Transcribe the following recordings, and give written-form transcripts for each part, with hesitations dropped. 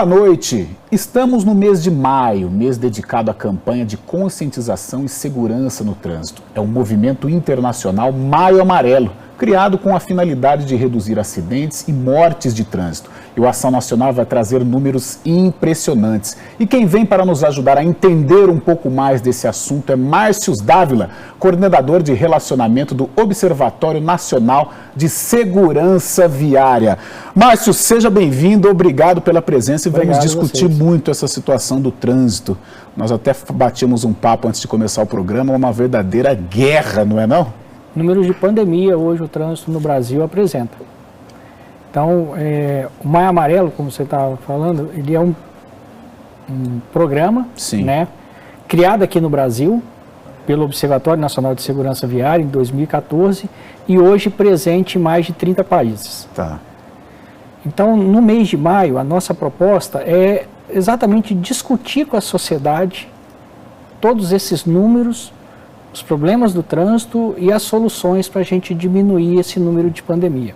Boa noite! Estamos no mês de maio, mês dedicado à campanha de conscientização e segurança no trânsito. É um movimento internacional Maio Amarelo, criado com a finalidade de reduzir acidentes e mortes de trânsito. E o Ação Nacional vai trazer números impressionantes. E quem vem para nos ajudar a entender um pouco mais desse assunto é Márcio Dávila, coordenador de relacionamento do Observatório Nacional de Segurança Viária. Márcio, seja bem-vindo, obrigado pela presença e vamos discutir muito essa situação do trânsito. Nós até batimos um papo antes de começar o programa, uma verdadeira guerra, não é não? Números de pandemia, hoje o trânsito no Brasil apresenta. Então, o Maio Amarelo, como você estava falando, ele é um programa, né, criado aqui no Brasil pelo Observatório Nacional de Segurança Viária em 2014 e hoje presente em mais de 30 países. Tá. Então, no mês de maio, a nossa proposta é exatamente discutir com a sociedade todos esses números, os problemas do trânsito e as soluções para a gente diminuir esse número de pandemia.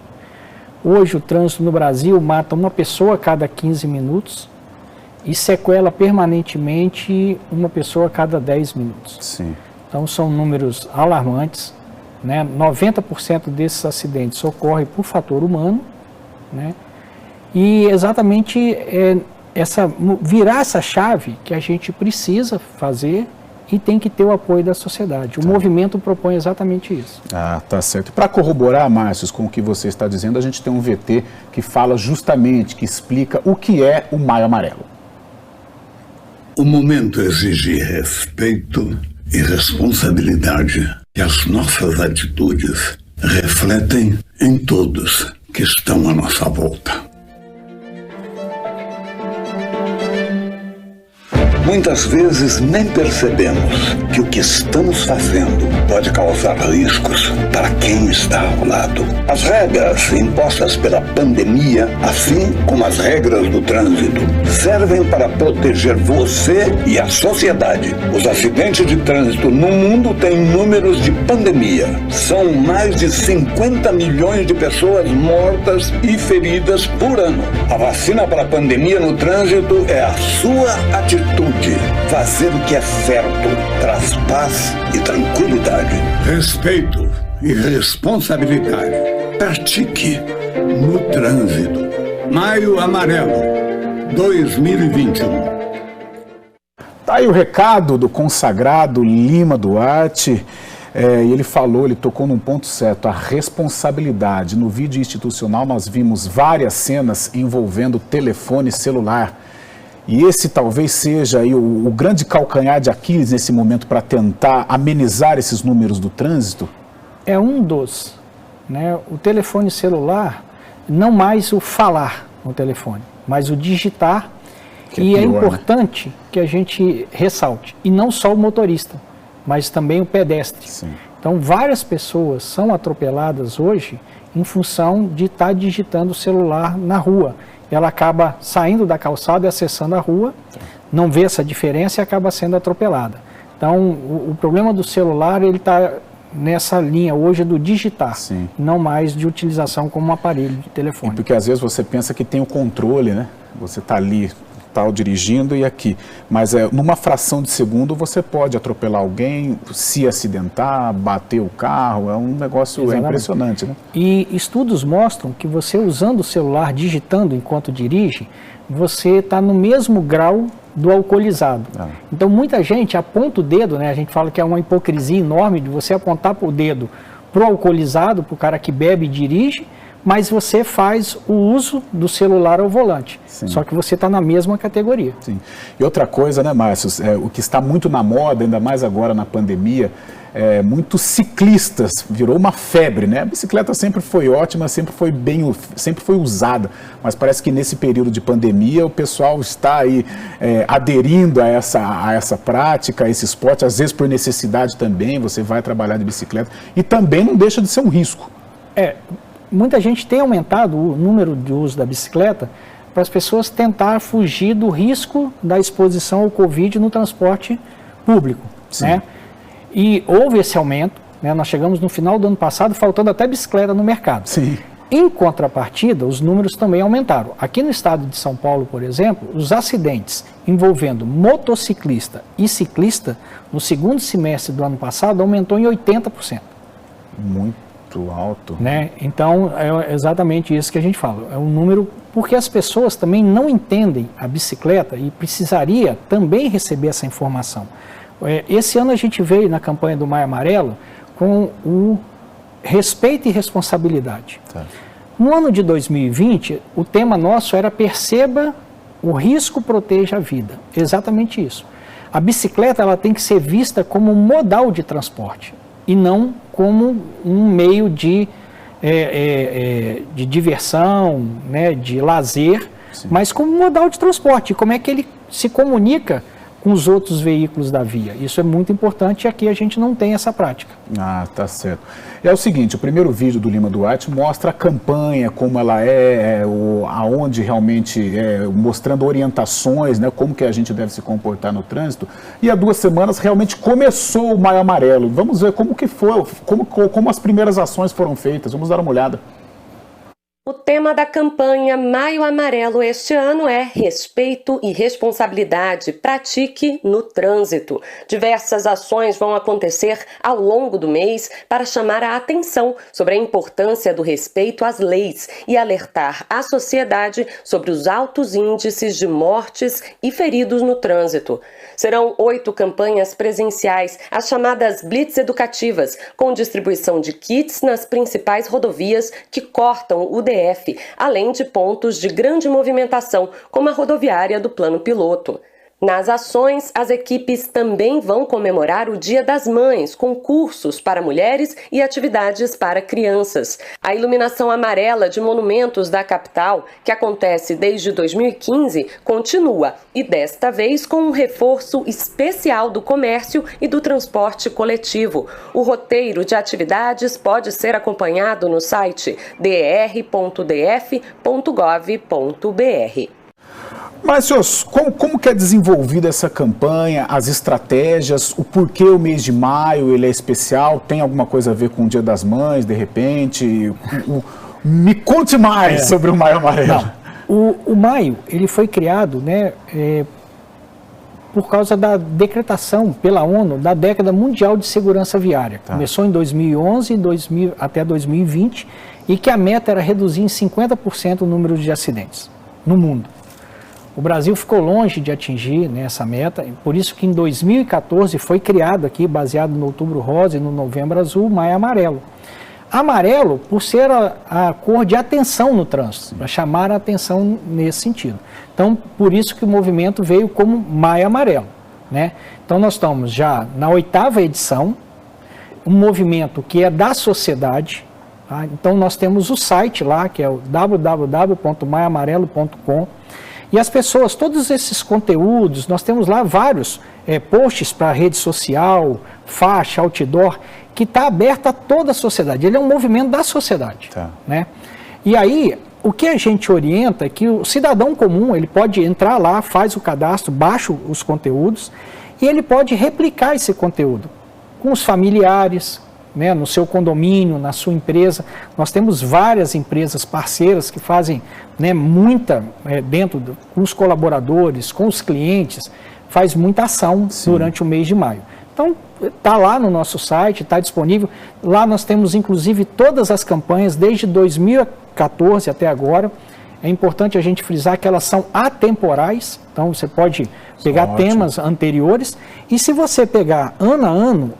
Hoje o trânsito no Brasil mata uma pessoa a cada 15 minutos e sequela permanentemente uma pessoa a cada 10 minutos. Sim. Então são números alarmantes, né? 90% desses acidentes ocorrem por fator humano, né? E exatamente virar essa chave que a gente precisa fazer e tem que ter o apoio da sociedade. O movimento propõe exatamente isso. Ah, tá certo. Para corroborar, Márcio, com o que você está dizendo, a gente tem um VT que fala justamente, que explica o que é o Maio Amarelo. O momento exige respeito e responsabilidade que as nossas atitudes refletem em todos que estão à nossa volta. Muitas vezes nem percebemos que o que estamos fazendo pode causar riscos para quem está ao lado. As regras impostas pela pandemia, assim como as regras do trânsito, servem para proteger você e a sociedade. Os acidentes de trânsito no mundo têm números de pandemia. São mais de 50 milhões de pessoas mortas e feridas por ano. A vacina para a pandemia no trânsito é a sua atitude. Fazer o que é certo traz paz e tranquilidade. Respeito e responsabilidade. Pratique no trânsito. Maio Amarelo 2021. Tá aí o recado do consagrado Lima Duarte. E ele tocou num ponto certo, a responsabilidade. No vídeo institucional nós vimos várias cenas envolvendo telefone celular. E esse talvez seja aí o grande calcanhar de Aquiles nesse momento para tentar amenizar esses números do trânsito? É um dos, né? O telefone celular, não mais o falar no telefone, mas o digitar. E é importante que a gente ressalte, e não só o motorista, mas também o pedestre. Sim. Então, várias pessoas são atropeladas hoje em função de estar digitando o celular na rua. Ela acaba saindo da calçada e acessando a rua, não vê essa diferença e acaba sendo atropelada. Então, o problema do celular, ele está nessa linha hoje do digitar, Sim. não mais de utilização como um aparelho de telefone. Porque às vezes você pensa que tem o controle, né? Você está ali, dirigindo e aqui, mas numa fração de segundo você pode atropelar alguém, se acidentar, bater o carro, é um negócio impressionante, né? E estudos mostram que você usando o celular, digitando enquanto dirige, você está no mesmo grau do alcoolizado. Então muita gente aponta o dedo, né? A gente fala que é uma hipocrisia enorme de você apontar o dedo para o alcoolizado, para o cara que bebe e dirige, mas você faz o uso do celular ao volante. Sim. Só que você está na mesma categoria. Sim. E outra coisa, né, Márcio, o que está muito na moda, ainda mais agora na pandemia, muitos ciclistas, virou uma febre, né? A bicicleta sempre foi ótima, sempre foi usada, mas parece que nesse período de pandemia o pessoal está aí aderindo a essa prática, a esse esporte, às vezes por necessidade também, você vai trabalhar de bicicleta, e também não deixa de ser um risco. Muita gente tem aumentado o número de uso da bicicleta para as pessoas tentar fugir do risco da exposição ao Covid no transporte público, né? E houve esse aumento, né? Nós chegamos no final do ano passado faltando até bicicleta no mercado. Sim. Em contrapartida, os números também aumentaram. Aqui no estado de São Paulo, por exemplo, os acidentes envolvendo motociclista e ciclista, no segundo semestre do ano passado, aumentou em 80%. Muito alto. Né? Então, é exatamente isso que a gente fala. É um número, porque as pessoas também não entendem a bicicleta e precisaria também receber essa informação. Esse ano a gente veio na campanha do Maio Amarelo com o respeito e responsabilidade. Tá. No ano de 2020, o tema nosso era perceba o risco, proteja a vida. Exatamente isso. A bicicleta ela tem que ser vista como um modal de transporte e não como um meio de diversão, né, de lazer, sim, mas como um modal de transporte. Como é que ele se comunica com os outros veículos da via. Isso é muito importante e aqui a gente não tem essa prática. Ah, tá certo. É o seguinte, o primeiro vídeo do Lima Duarte mostra a campanha, como ela aonde realmente, mostrando orientações, né, como que a gente deve se comportar no trânsito. E há 2 semanas realmente começou o Maio Amarelo. Vamos ver como que foi, como as primeiras ações foram feitas. Vamos dar uma olhada. O tema da campanha Maio Amarelo este ano é Respeito e Responsabilidade, pratique no trânsito. Diversas ações vão acontecer ao longo do mês para chamar a atenção sobre a importância do respeito às leis e alertar a sociedade sobre os altos índices de mortes e feridos no trânsito. Serão 8 campanhas presenciais, as chamadas Blitz Educativas, com distribuição de kits nas principais rodovias que cortam o DF, além de pontos de grande movimentação, como a rodoviária do Plano Piloto. Nas ações, as equipes também vão comemorar o Dia das Mães, com cursos para mulheres e atividades para crianças. A iluminação amarela de monumentos da capital, que acontece desde 2015, continua e desta vez com um reforço especial do comércio e do transporte coletivo. O roteiro de atividades pode ser acompanhado no site der.df.gov.br. Mas, senhores, como que é desenvolvida essa campanha, as estratégias, o porquê o mês de maio ele é especial? Tem alguma coisa a ver com o Dia das Mães, de repente? Me conte mais sobre o Maio Amarelo. Não, o maio ele foi criado, né, por causa da decretação pela ONU da década mundial de segurança viária. Tá. Começou em 2011 até 2020 e que a meta era reduzir em 50% o número de acidentes no mundo. O Brasil ficou longe de atingir, né, essa meta, por isso que em 2014 foi criado aqui, baseado no Outubro Rosa e no Novembro Azul, o Maio Amarelo. Amarelo por ser a cor de atenção no trânsito, para chamar a atenção nesse sentido. Então, por isso que o movimento veio como Maio Amarelo, né? Então, nós estamos já na 8ª edição, um movimento que é da sociedade, tá? Então, nós temos o site lá, que é o www.maioamarelo.com. E as pessoas, todos esses conteúdos, nós temos lá vários posts para rede social, faixa, outdoor, que está aberto a toda a sociedade. Ele é um movimento da sociedade. Tá. Né? E aí, o que a gente orienta é que o cidadão comum, ele pode entrar lá, faz o cadastro, baixa os conteúdos, e ele pode replicar esse conteúdo com os familiares, né, no seu condomínio, na sua empresa. Nós temos várias empresas parceiras que fazem, né, muita, com os colaboradores, com os clientes, faz muita ação. Sim. Durante o mês de maio. Então, está lá no nosso site, está disponível. Lá nós temos, inclusive, todas as campanhas, desde 2014 até agora. É importante a gente frisar que elas são atemporais, então você pode pegar temas anteriores. E se você pegar ano a ano,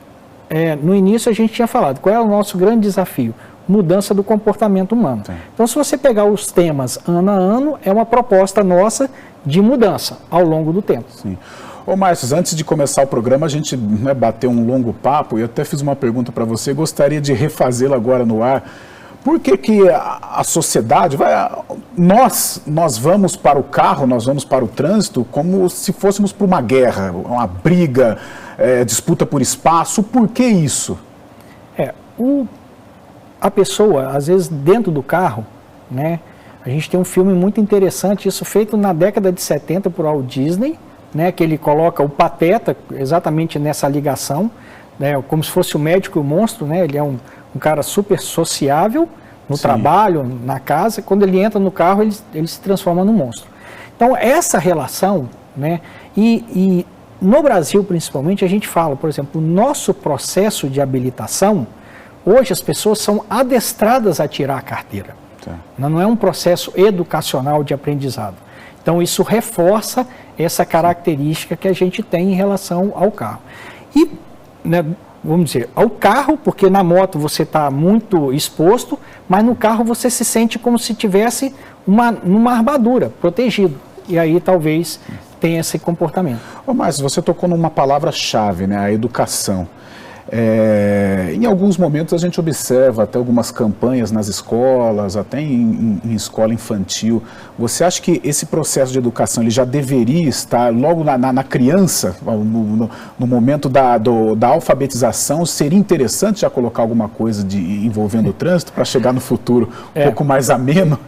no início a gente tinha falado, qual é o nosso grande desafio? Mudança do comportamento humano. Sim. Então, se você pegar os temas ano a ano, é uma proposta nossa de mudança ao longo do tempo. Sim. Ô, Márcio, antes de começar o programa, a gente, né, bateu um longo papo e eu até fiz uma pergunta para você, gostaria de refazê-la agora no ar. Por que que a sociedade, nós vamos para o carro, nós vamos para o trânsito como se fôssemos para uma guerra, uma briga, disputa por espaço? Por que isso? A pessoa, às vezes, dentro do carro, né, a gente tem um filme muito interessante, isso feito na década de 70 por Walt Disney, né, que ele coloca o Pateta exatamente nessa ligação, né, como se fosse o médico e o monstro, né, ele é um cara super sociável, no trabalho, na casa, quando ele entra no carro, ele se transforma num monstro. Então, essa relação, né, e no Brasil, principalmente, a gente fala, por exemplo, o nosso processo de habilitação, hoje as pessoas são adestradas a tirar a carteira. Tá. Não é um processo educacional de aprendizado. Então, isso reforça essa característica que a gente tem em relação ao carro. E, né, vamos dizer, ao carro, porque na moto você está muito exposto, mas no carro você se sente como se tivesse numa armadura, protegido. E aí talvez tenha esse comportamento. Ô, Márcio, você tocou numa palavra-chave, né, a educação. Em alguns momentos a gente observa até algumas campanhas nas escolas, até em escola infantil. Você acha que esse processo de educação ele já deveria estar logo na criança, no momento da alfabetização? Seria interessante já colocar alguma coisa envolvendo o trânsito para chegar no futuro um pouco mais ameno?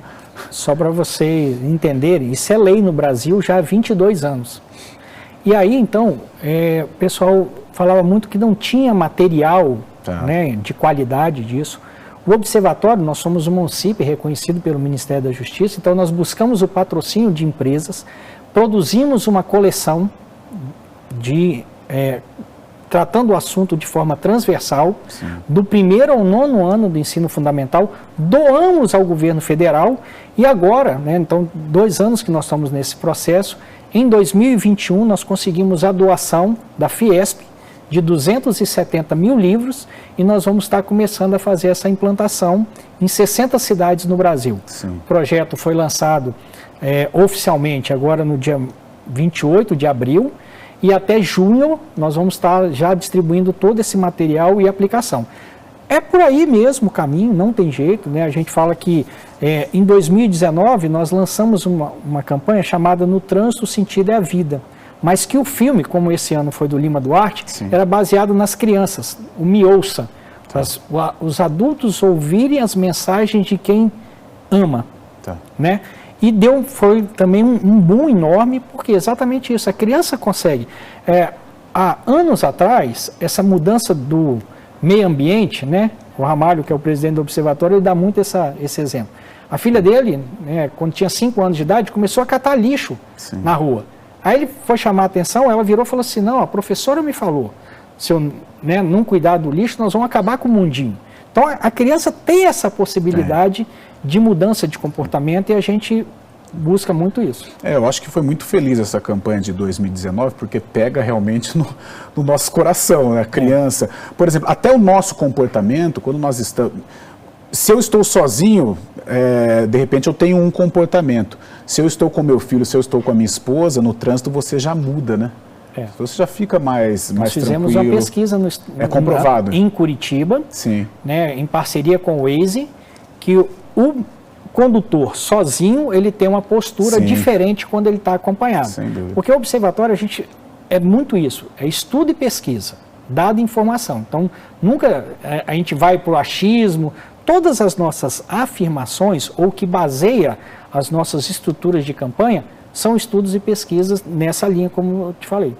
Só para vocês entenderem, isso é lei no Brasil já há 22 anos. E aí, então, o pessoal falava muito que não tinha material, né, de qualidade disso. O Observatório, nós somos um município reconhecido pelo Ministério da Justiça, então nós buscamos o patrocínio de empresas, produzimos uma coleção tratando o assunto de forma transversal, sim, do 1º ao 9º ano do ensino fundamental, doamos ao governo federal e agora, né, então 2 anos que nós estamos nesse processo, em 2021 nós conseguimos a doação da Fiesp de 270 mil livros e nós vamos estar começando a fazer essa implantação em 60 cidades no Brasil. Sim. O projeto foi lançado oficialmente agora no dia 28 de abril e até junho nós vamos estar já distribuindo todo esse material e aplicação. É por aí mesmo o caminho, não tem jeito, né? A gente fala que em 2019 nós lançamos uma campanha chamada No Trânsito, o Sentido é a Vida, mas que o filme, como esse ano foi do Lima Duarte, sim, era baseado nas crianças, o Me Ouça, os adultos ouvirem as mensagens de quem ama, né? E foi também um boom enorme, porque exatamente isso, a criança consegue. Há anos atrás, essa mudança do meio ambiente, né? O Ramalho, que é o presidente do Observatório, ele dá muito esse exemplo. A filha dele, né, quando tinha 5 anos de idade, começou a catar lixo, sim, na rua. Aí ele foi chamar a atenção, ela virou e falou assim, não, a professora me falou, se eu, né, não cuidar do lixo, nós vamos acabar com o mundinho. Então a criança tem essa possibilidade de mudança de comportamento e a gente busca muito isso. Eu acho que foi muito feliz essa campanha de 2019, porque pega realmente no nosso coração, né? A criança. Por exemplo, até o nosso comportamento, quando nós estamos... Se eu estou sozinho, de repente eu tenho um comportamento. Se eu estou com meu filho, se eu estou com a minha esposa, no trânsito você já muda, né? Você já fica mais tranquilo. Nós fizemos uma pesquisa comprovado. Em Curitiba, sim, né, em parceria com o Waze, que o condutor sozinho, ele tem uma postura, sim, diferente quando ele está acompanhado. Sem dúvida. Porque o observatório, é muito isso, é estudo e pesquisa, dado e informação. Então, nunca a gente vai para o achismo, todas as nossas afirmações, ou que baseia as nossas estruturas de campanha, são estudos e pesquisas nessa linha, como eu te falei.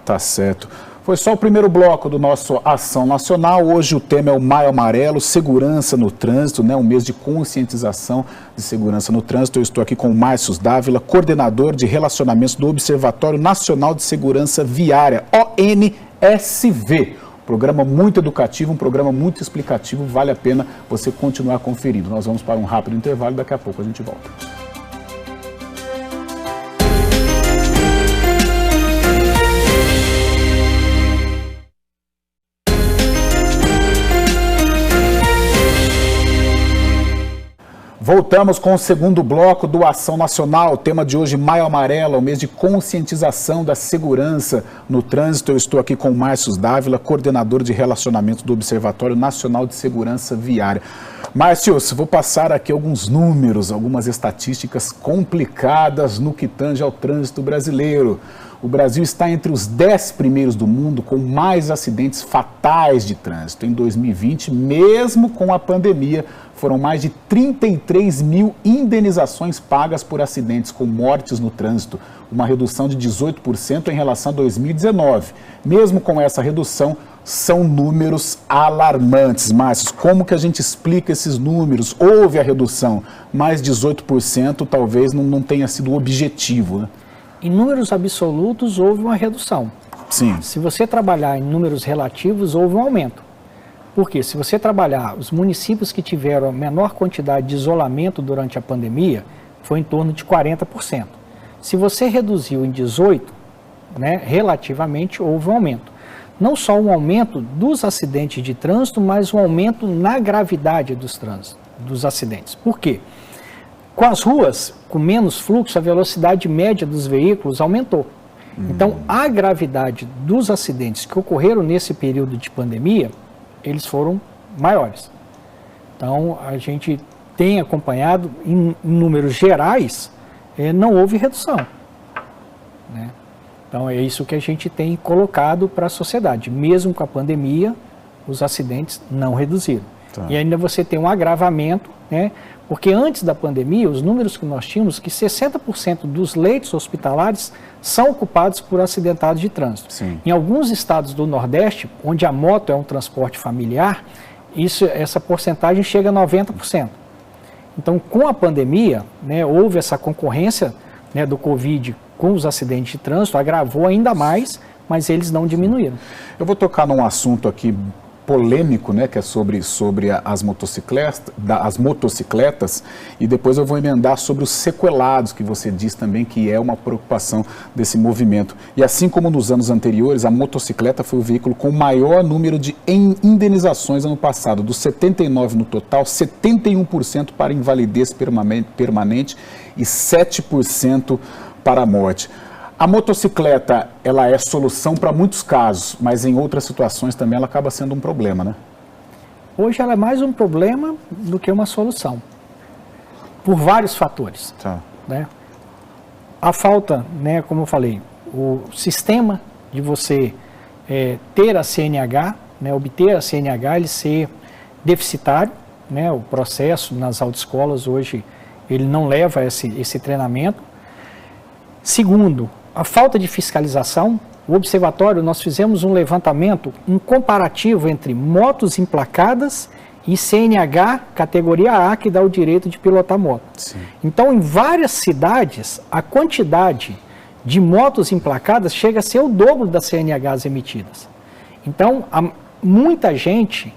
Tá certo. Foi só o primeiro bloco do nosso Ação Nacional. Hoje o tema é o Maio Amarelo, segurança no trânsito, né? Um mês de conscientização de segurança no trânsito. Eu estou aqui com o Márcio Dávila, coordenador de relacionamentos do Observatório Nacional de Segurança Viária, ONSV. Programa muito educativo, um programa muito explicativo, vale a pena você continuar conferindo. Nós vamos para um rápido intervalo e daqui a pouco a gente volta. Voltamos com o segundo bloco do Ação Nacional. O tema de hoje, Maio Amarelo, o mês de conscientização da segurança no trânsito. Eu estou aqui com o Márcio Dávila, coordenador de relacionamento do Observatório Nacional de Segurança Viária. Márcio, vou passar aqui alguns números, algumas estatísticas complicadas no que tange ao trânsito brasileiro. o Brasil está entre os 10 primeiros do mundo com mais acidentes fatais de trânsito. Em 2020, mesmo com a pandemia, foram mais de 33 mil indenizações pagas por acidentes com mortes no trânsito, uma redução de 18% em relação a 2019. Mesmo com essa redução, são números alarmantes. Márcio, como que a gente explica esses números? Houve a redução, mas 18% talvez não tenha sido o objetivo, né? Em números absolutos, houve uma redução. Sim. Se você trabalhar em números relativos, houve um aumento. Porque se você trabalhar os municípios que tiveram a menor quantidade de isolamento durante a pandemia, foi em torno de 40%. Se você reduziu em 18%, né, relativamente houve um aumento. Não só um aumento dos acidentes de trânsito, mas um aumento na gravidade dos acidentes. Por quê? Com as ruas com menos fluxo, a velocidade média dos veículos aumentou. Então, a gravidade dos acidentes que ocorreram nesse período de pandemia, eles foram maiores. Então, a gente tem acompanhado, em números gerais, não houve redução, né? Então, é isso que a gente tem colocado para a sociedade. Mesmo com a pandemia, os acidentes não reduziram. Tá. E ainda você tem um agravamento, né? Porque antes da pandemia, os números que nós tínhamos, que 60% dos leitos hospitalares são ocupados por acidentados de trânsito. Sim. Em alguns estados do Nordeste, onde a moto é um transporte familiar, essa porcentagem chega a 90%. Então, com a pandemia, né, houve essa concorrência, né, do Covid com os acidentes de trânsito, agravou ainda mais, mas eles não diminuíram. Eu vou tocar num assunto aqui polêmico, né, que é sobre as motocicletas, e depois eu vou emendar sobre os sequelados, que você diz também que é uma preocupação desse movimento. E assim como nos anos anteriores, a motocicleta foi o veículo com o maior número de indenizações ano passado. Dos 79 no total, 71% para invalidez permanente e 7% para a morte. A motocicleta, ela é solução para muitos casos, mas em outras situações também ela acaba sendo um problema, né? Hoje ela é mais um problema do que uma solução, por vários fatores. Tá. Né? A falta, né, como eu falei, o sistema de você ter a CNH, né, obter a CNH, ele ser deficitário, né, o processo nas autoescolas hoje, ele não leva esse treinamento. Segundo, a falta de fiscalização. O observatório, nós fizemos um levantamento, um comparativo entre motos emplacadas e CNH categoria A, que dá o direito de pilotar moto. Sim. Então, em várias cidades, a quantidade de motos emplacadas chega a ser o dobro das CNHs emitidas. Então, há muita gente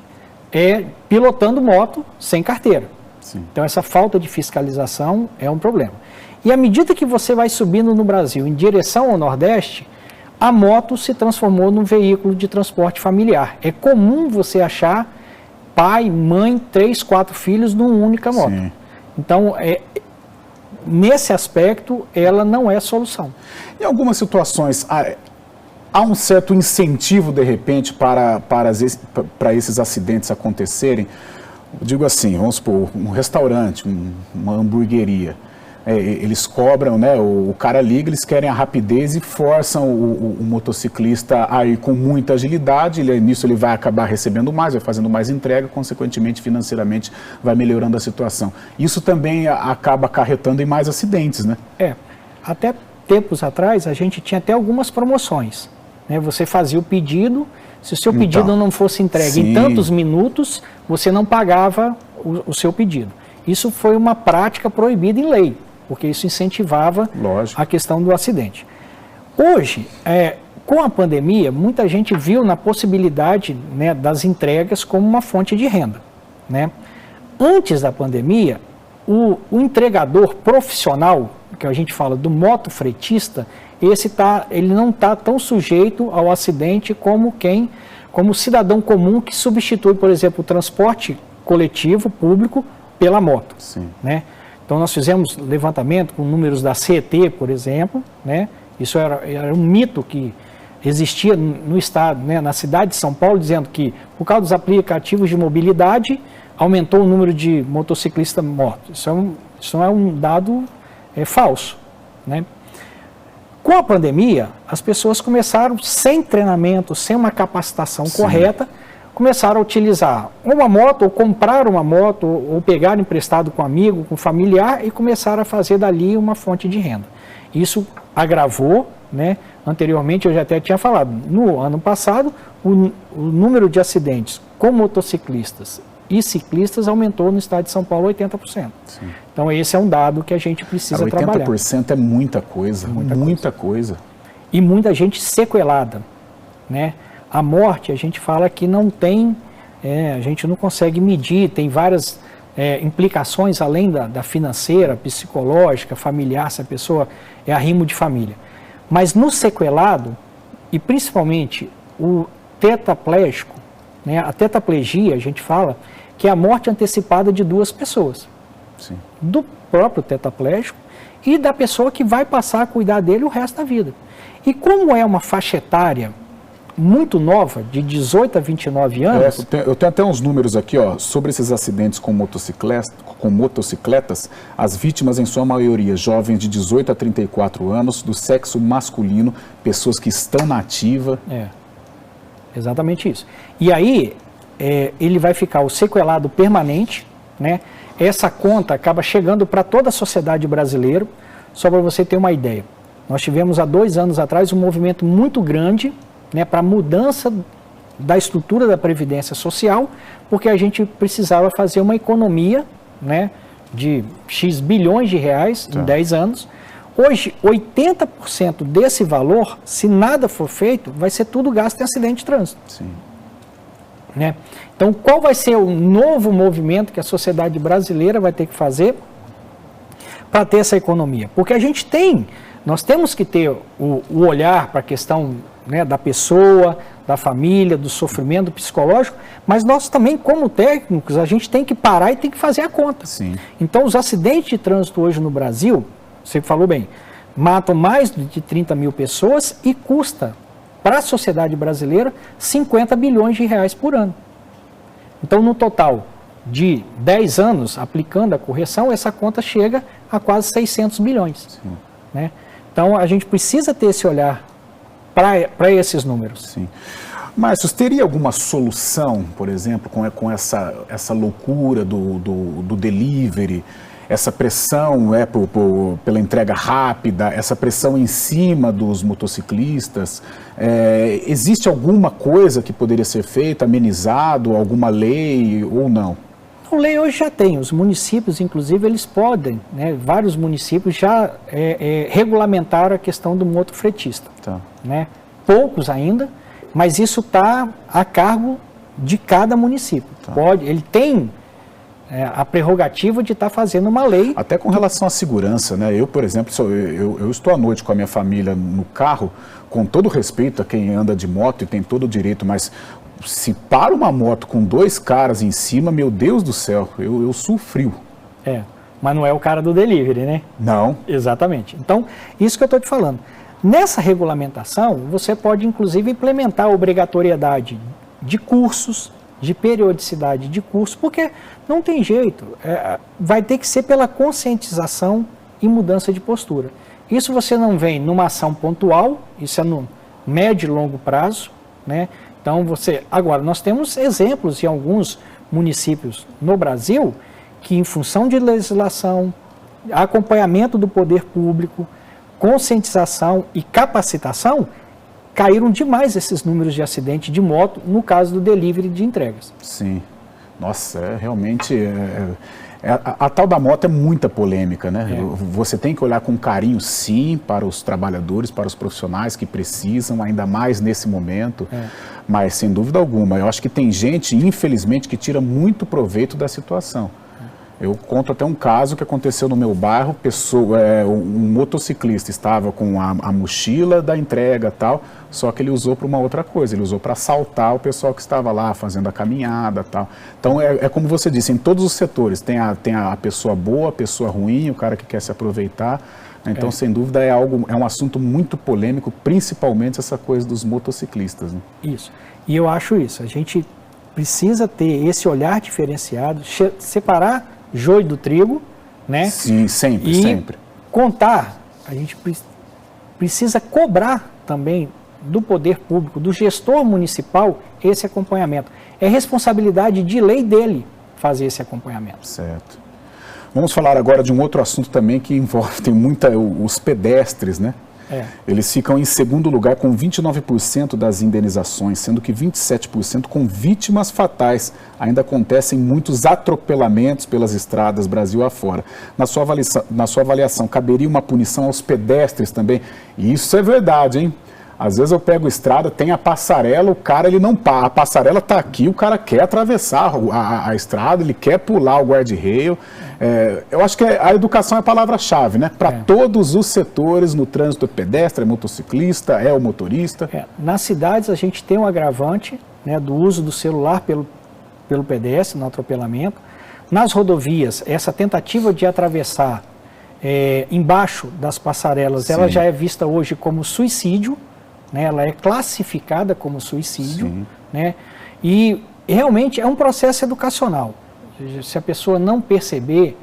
pilotando moto sem carteira. Sim. Então, essa falta de fiscalização é um problema. E à medida que você vai subindo no Brasil em direção ao Nordeste, a moto se transformou num veículo de transporte familiar. É comum você achar pai, mãe, 3, 4 filhos numa única moto. Sim. Então, nesse aspecto, ela não é solução. Em algumas situações, há um certo incentivo, de repente, para esses acidentes acontecerem? Eu digo assim, vamos supor, um restaurante, uma hamburgueria. Eles cobram, né, o cara liga, eles querem a rapidez e forçam o motociclista a ir com muita agilidade, nisso ele vai acabar recebendo mais, vai fazendo mais entrega, consequentemente, financeiramente, vai melhorando a situação. Isso também acaba acarretando em mais acidentes, né? Até tempos atrás, a gente tinha até algumas promoções, né? Você fazia o pedido, se o seu pedido não fosse entregue em tantos minutos, você não pagava o seu pedido. Isso foi uma prática proibida em lei, porque isso incentivava a questão do acidente. Hoje, com a pandemia, muita gente viu na possibilidade, né, das entregas como uma fonte de renda, né? Antes da pandemia, o entregador profissional, que a gente fala do motofretista, ele não está tão sujeito ao acidente como o cidadão comum que substitui, por exemplo, o transporte coletivo, público, pela moto. Sim. Né? Então, nós fizemos levantamento com números da CET, por exemplo, né? Isso era um mito que existia no estado, né, na cidade de São Paulo, dizendo que, por causa dos aplicativos de mobilidade, aumentou o número de motociclistas mortos. Isso é um dado falso. Né? Com a pandemia, as pessoas começaram, sem treinamento, sem uma capacitação correta, começaram a utilizar uma moto, ou comprar uma moto, ou pegar emprestado com um amigo, com um familiar, e começaram a fazer dali uma fonte de renda. Isso agravou, né? Anteriormente eu já até tinha falado, no ano passado, o número de acidentes com motociclistas e ciclistas aumentou no estado de São Paulo 80%. Sim. Então esse é um dado que a gente precisa trabalhar. 80% é muita coisa, muita coisa. E muita gente sequelada, né? A morte, a gente fala que não tem, a gente não consegue medir, tem várias implicações além da financeira, psicológica, familiar, se a pessoa é arrimo de família. Mas no sequelado, e principalmente o tetraplégico, né, a tetraplegia, a gente fala que é a morte antecipada de duas pessoas. Sim. Do próprio tetraplégico e da pessoa que vai passar a cuidar dele o resto da vida. E como é uma faixa etária muito nova, de 18 a 29 anos... Eu tenho até uns números aqui, ó, sobre esses acidentes com motocicletas, as vítimas em sua maioria jovens de 18 a 34 anos, do sexo masculino, pessoas que estão na ativa. Exatamente isso. E aí, ele vai ficar o sequelado permanente, né? Essa conta acaba chegando para toda a sociedade brasileira, só para você ter uma ideia. Nós tivemos há 2 anos atrás um movimento muito grande, né, para a mudança da estrutura da Previdência Social, porque a gente precisava fazer uma economia, né, de X bilhões de reais em 10 anos. Hoje, 80% desse valor, se nada for feito, vai ser tudo gasto em acidente de trânsito. Sim. Né? Então, qual vai ser o novo movimento que a sociedade brasileira vai ter que fazer para ter essa economia? Porque nós temos que ter o olhar para a questão, né, da pessoa, da família, do sofrimento psicológico, mas nós também, como técnicos, a gente tem que parar e tem que fazer a conta. Sim. Então, os acidentes de trânsito hoje no Brasil, você falou bem, matam mais de 30 mil pessoas e custa para a sociedade brasileira 50 bilhões de reais por ano. Então, no total de 10 anos, aplicando a correção, essa conta chega a quase 600 bilhões. Sim. Né? Então, a gente precisa ter esse olhar para esses números. Sim. Márcio, teria alguma solução, por exemplo, com essa loucura do delivery, essa pressão pela entrega rápida, essa pressão em cima dos motociclistas? Existe alguma coisa que poderia ser feita, amenizado, alguma lei ou não? A lei hoje já tem, os municípios, inclusive, eles podem, né, vários municípios já regulamentaram a questão do motofretista. Tá. Né? Poucos ainda, mas isso está a cargo de cada município. Tá. Ele tem a prerrogativa de estar fazendo uma lei. Até com relação à segurança, né? Eu, por exemplo, eu estou à noite com a minha família no carro, com todo respeito a quem anda de moto e tem todo o direito, mas se para uma moto com 2 caras em cima, meu Deus do céu, eu sofri. Mas não é o cara do delivery, né? Não. Exatamente. Então, isso que eu estou te falando. Nessa regulamentação, você pode, inclusive, implementar a obrigatoriedade de cursos, de periodicidade de curso, porque não tem jeito, vai ter que ser pela conscientização e mudança de postura. Isso você não vem numa ação pontual, isso é no médio e longo prazo, né? Então agora nós temos exemplos em alguns municípios no Brasil que, em função de legislação, acompanhamento do poder público, conscientização e capacitação, caíram demais esses números de acidente de moto no caso do delivery de entregas. Sim. Nossa, realmente... A tal da moto é muita polêmica, né? Você tem que olhar com carinho, sim, para os trabalhadores, para os profissionais que precisam, ainda mais nesse momento. Mas, sem dúvida alguma, eu acho que tem gente, infelizmente, que tira muito proveito da situação. Eu conto até um caso que aconteceu no meu bairro, um motociclista estava com a mochila da entrega e tal, só que ele usou para uma outra coisa, ele usou para assaltar o pessoal que estava lá fazendo a caminhada e tal. Então como você disse, em todos os setores, tem a pessoa boa, a pessoa ruim, o cara que quer se aproveitar. Então, sem dúvida, é um assunto muito polêmico, principalmente essa coisa dos motociclistas. Né? Isso, e eu acho isso, a gente precisa ter esse olhar diferenciado, separar joio do trigo, né? Sim, sempre. Contar, a gente precisa cobrar também do poder público, do gestor municipal, esse acompanhamento. É responsabilidade de lei dele fazer esse acompanhamento. Certo. Vamos falar agora de um outro assunto também que envolve, tem os pedestres, né? Eles ficam em segundo lugar com 29% das indenizações, sendo que 27% com vítimas fatais. Ainda acontecem muitos atropelamentos pelas estradas Brasil afora. Na sua avaliação, caberia uma punição aos pedestres também? E isso é verdade, hein? Às vezes eu pego estrada, tem a passarela, o cara ele não para. A passarela está aqui, o cara quer atravessar a estrada, ele quer pular o guarda-reio. Eu acho que a educação é a palavra-chave, né? Para todos os setores no trânsito, é pedestre, é motociclista, é o motorista. Nas cidades a gente tem um agravante, né, do uso do celular pelo pedestre no atropelamento. Nas rodovias, essa tentativa de atravessar embaixo das passarelas, Sim. ela já é vista hoje como suicídio. Né, ela é classificada como suicídio, né, e realmente é um processo educacional. Se a pessoa não perceber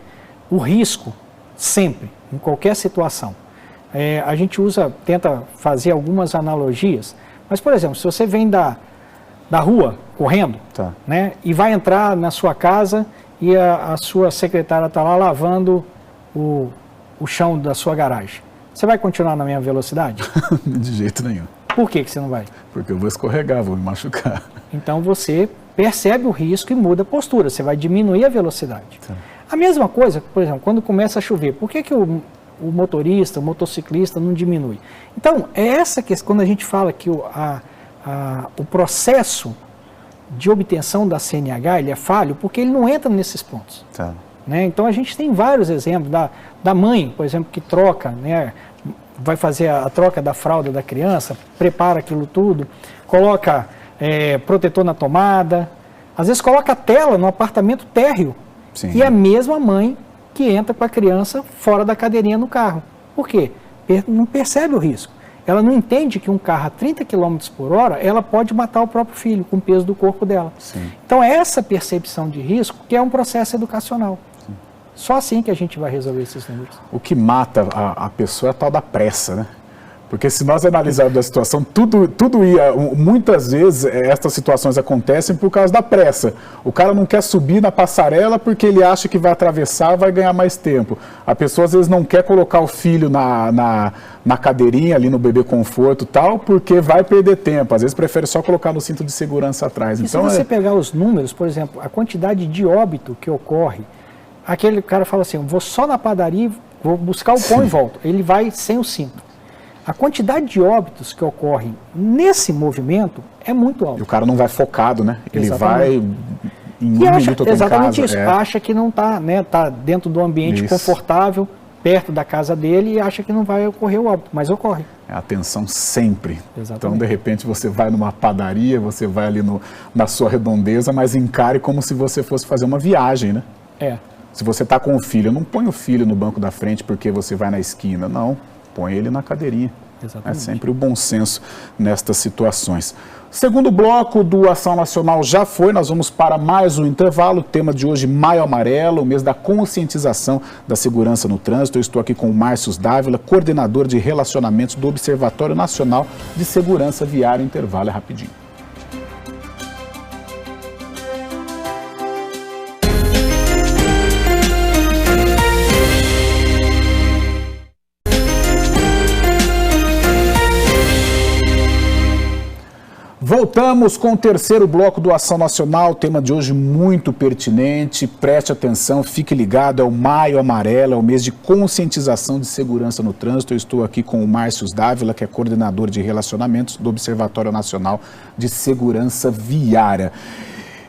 o risco, sempre, em qualquer situação, a gente tenta fazer algumas analogias, mas, por exemplo, se você vem da rua correndo, né, e vai entrar na sua casa e a sua secretária está lá lavando o chão da sua garagem, você vai continuar na mesma velocidade? De jeito nenhum. Por que você não vai? Porque eu vou escorregar, vou me machucar. Então você percebe o risco e muda a postura, você vai diminuir a velocidade. A mesma coisa, por exemplo, quando começa a chover, por que o motorista, o motociclista não diminui? Então, é essa questão, quando a gente fala que o processo de obtenção da CNH ele é falho, porque ele não entra nesses pontos. Né? Então a gente tem vários exemplos da mãe, por exemplo, que troca, né? Vai fazer a troca da fralda da criança, prepara aquilo tudo, coloca protetor na tomada, às vezes coloca a tela no apartamento térreo. Sim. E é a mesma mãe que entra com a criança fora da cadeirinha no carro. Por quê? Não percebe o risco. Ela não entende que um carro a 30 km por hora, ela pode matar o próprio filho com o peso do corpo dela. Sim. Então essa percepção de risco que é um processo educacional. Só assim que a gente vai resolver esses números. O que mata a pessoa é a tal da pressa, né? Porque se nós analisarmos a situação, muitas vezes essas situações acontecem por causa da pressa. O cara não quer subir na passarela porque ele acha que vai atravessar, vai ganhar mais tempo. A pessoa às vezes não quer colocar o filho na cadeirinha, ali no bebê conforto e tal, porque vai perder tempo. Às vezes prefere só colocar no cinto de segurança atrás. E então, se você pegar os números, por exemplo, a quantidade de óbito que ocorre, aquele cara fala assim, vou só na padaria, vou buscar o pão e volto. Ele vai sem o cinto. A quantidade de óbitos que ocorrem nesse movimento é muito alta. E o cara não vai focado, né? Ele vai em um minuto em exatamente casa. Isso, acha que não está, né? Está dentro do ambiente confortável, perto da casa dele e acha que não vai ocorrer o óbito, mas ocorre. É atenção sempre. Exatamente. Então, de repente, você vai numa padaria, você vai ali na sua redondeza, mas encare como se você fosse fazer uma viagem, né? Se você está com o filho, não põe o filho no banco da frente porque você vai na esquina, não. Põe ele na cadeirinha. Exatamente. É sempre o bom senso nestas situações. Segundo bloco do Ação Nacional já foi, nós vamos para mais um intervalo. O tema de hoje, Maio Amarelo, o mês da conscientização da segurança no trânsito. Eu estou aqui com o Márcio Dávila, coordenador de relacionamentos do Observatório Nacional de Segurança Viária. Intervalo é rapidinho. Voltamos com o terceiro bloco do Ação Nacional, tema de hoje muito pertinente, preste atenção, fique ligado, é o Maio Amarelo, é o mês de conscientização de segurança no trânsito. Eu estou aqui com o Márcio Dávila, que é coordenador de relacionamentos do Observatório Nacional de Segurança Viária.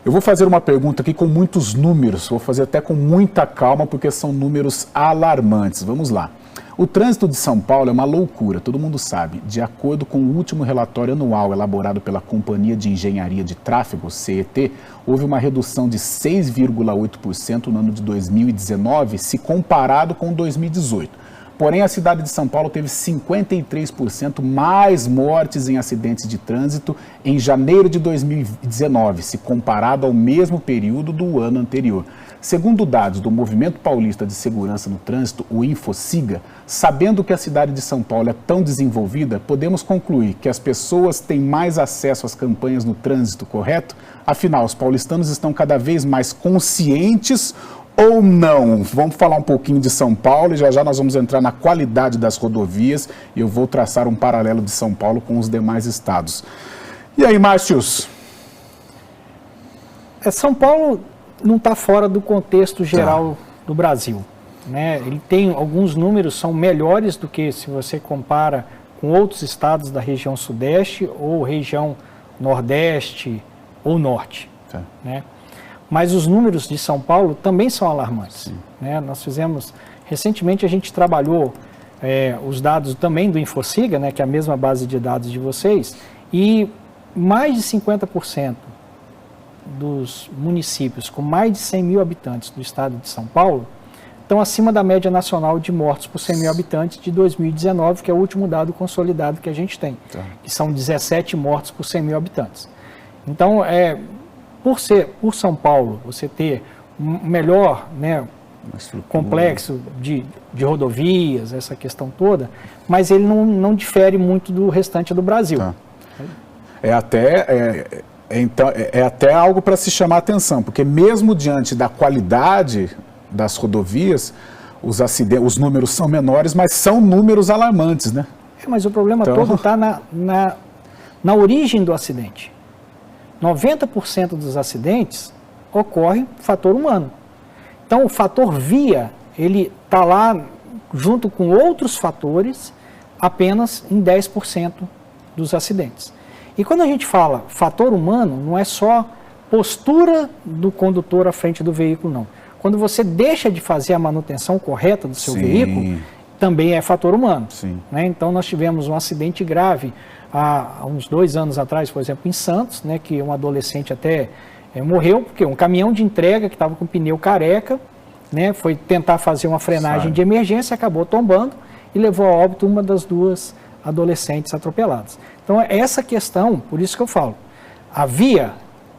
Eu vou fazer uma pergunta aqui com muitos números, vou fazer até com muita calma, porque são números alarmantes. Vamos lá. O trânsito de São Paulo é uma loucura, todo mundo sabe. De acordo com o último relatório anual elaborado pela Companhia de Engenharia de Tráfego, CET, houve uma redução de 6,8% no ano de 2019, se comparado com 2018. Porém, a cidade de São Paulo teve 53% mais mortes em acidentes de trânsito em janeiro de 2019, se comparado ao mesmo período do ano anterior. Segundo dados do Movimento Paulista de Segurança no Trânsito, o InfoSiga, sabendo que a cidade de São Paulo é tão desenvolvida, podemos concluir que as pessoas têm mais acesso às campanhas no trânsito, correto? Afinal, os paulistanos estão cada vez mais conscientes ou não? Vamos falar um pouquinho de São Paulo e já já nós vamos entrar na qualidade das rodovias e eu vou traçar um paralelo de São Paulo com os demais estados. E aí, Márcios? São Paulo não está fora do contexto geral do Brasil, né? Ele tem alguns números, são melhores do que se você compara com outros estados da região sudeste ou região nordeste ou norte, né? Mas os números de São Paulo também são alarmantes, né? Nós fizemos, recentemente a gente trabalhou os dados também do InfoSiga, né, que é a mesma base de dados de vocês, e mais de 50% dos municípios com mais de 100 mil habitantes do estado de São Paulo estão acima da média nacional de mortos por 100 mil habitantes de 2019, que é o último dado consolidado que a gente tem, que são 17 mortos por 100 mil habitantes. Então, por São Paulo, você ter um melhor, né, complexo de rodovias, essa questão toda, mas ele não difere muito do restante do Brasil. Então, é até algo para se chamar a atenção, porque mesmo diante da qualidade das rodovias, os números são menores, mas são números alarmantes, né? Mas o problema todo está na origem do acidente. 90% dos acidentes ocorrem fator humano. Então, o fator via, ele está lá junto com outros fatores, apenas em 10% dos acidentes. E quando a gente fala fator humano, não é só postura do condutor à frente do veículo, não. Quando você deixa de fazer a manutenção correta do seu veículo, também é fator humano, né? Então, nós tivemos um acidente grave há uns 2 anos atrás, por exemplo, em Santos, né, que um adolescente até morreu, porque um caminhão de entrega que estava com pneu careca, né, foi tentar fazer uma frenagem de emergência, acabou tombando e levou a óbito uma das 2 adolescentes atropeladas. Então, essa questão, por isso que eu falo, a via,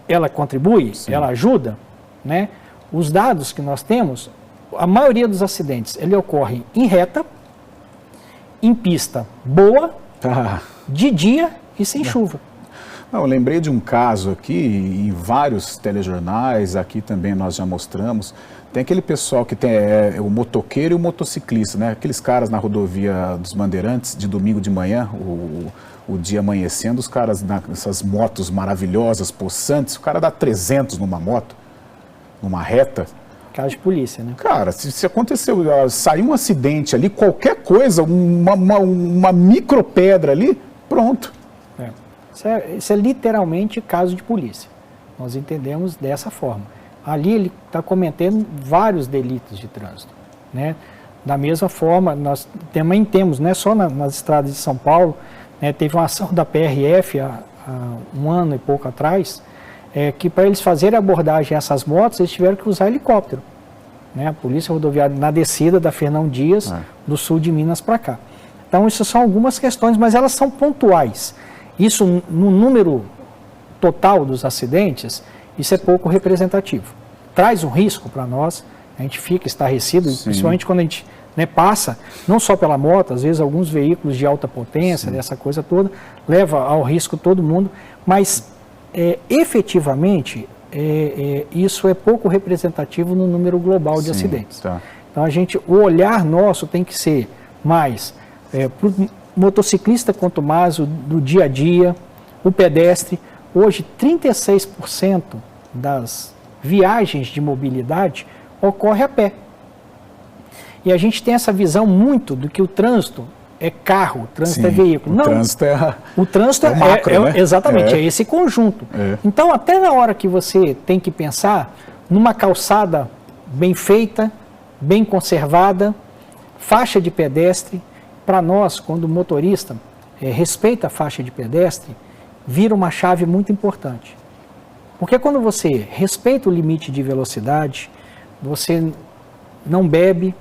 ela contribui, ela ajuda, né? Os dados que nós temos, a maioria dos acidentes, ele ocorre em reta, em pista boa, de dia e sem chuva. Não, eu lembrei de um caso aqui, em vários telejornais, aqui também nós já mostramos, tem aquele pessoal que tem o motoqueiro e o motociclista, né? Aqueles caras na rodovia dos Bandeirantes, de domingo de manhã, o dia amanhecendo, os caras nessas motos maravilhosas, possantes, o cara dá 300 numa moto, numa reta. Caso de polícia, né? Cara, se aconteceu, saiu um acidente ali, qualquer coisa, uma micropedra ali, pronto. Isso é literalmente caso de polícia. Nós entendemos dessa forma. Ali ele está cometendo vários delitos de trânsito, né? Da mesma forma, nós também temos, não é só nas estradas de São Paulo, né, teve uma ação da PRF há 1 ano e pouco atrás, que para eles fazerem abordagem a essas motos, eles tiveram que usar helicóptero, né? A Polícia Rodoviária na descida da Fernão Dias, do sul de Minas para cá. Então, isso são algumas questões, mas elas são pontuais. Isso, no número total dos acidentes, isso é pouco representativo. Traz um risco para nós, a gente fica estarrecido, principalmente quando a gente, né, passa, não só pela moto, às vezes alguns veículos de alta potência, dessa coisa toda, leva ao risco todo mundo, mas efetivamente isso é pouco representativo no número global de acidentes. Então, o olhar nosso tem que ser mais para o motociclista, quanto mais do dia a dia, o pedestre. Hoje, 36% das viagens de mobilidade ocorre a pé. E a gente tem essa visão muito do que o trânsito é carro, o trânsito é veículo. Não, o trânsito é macro, né? Exatamente, é esse conjunto. Então, até na hora que você tem que pensar numa calçada bem feita, bem conservada, faixa de pedestre, para nós, quando o motorista respeita a faixa de pedestre, vira uma chave muito importante. Porque quando você respeita o limite de velocidade, você não bebe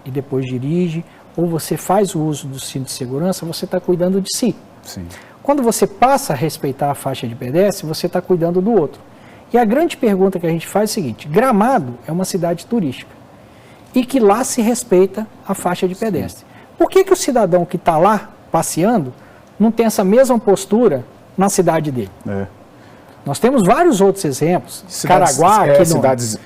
e depois dirige, ou você faz o uso do cinto de segurança, você está cuidando de si. Sim. Quando você passa a respeitar a faixa de pedestre, você está cuidando do outro. E a grande pergunta que a gente faz é a seguinte: Gramado é uma cidade turística e que lá se respeita a faixa de pedestre. Por que o cidadão que está lá passeando não tem essa mesma postura na cidade dele? Nós temos vários outros exemplos. Caraguá, aqui cidades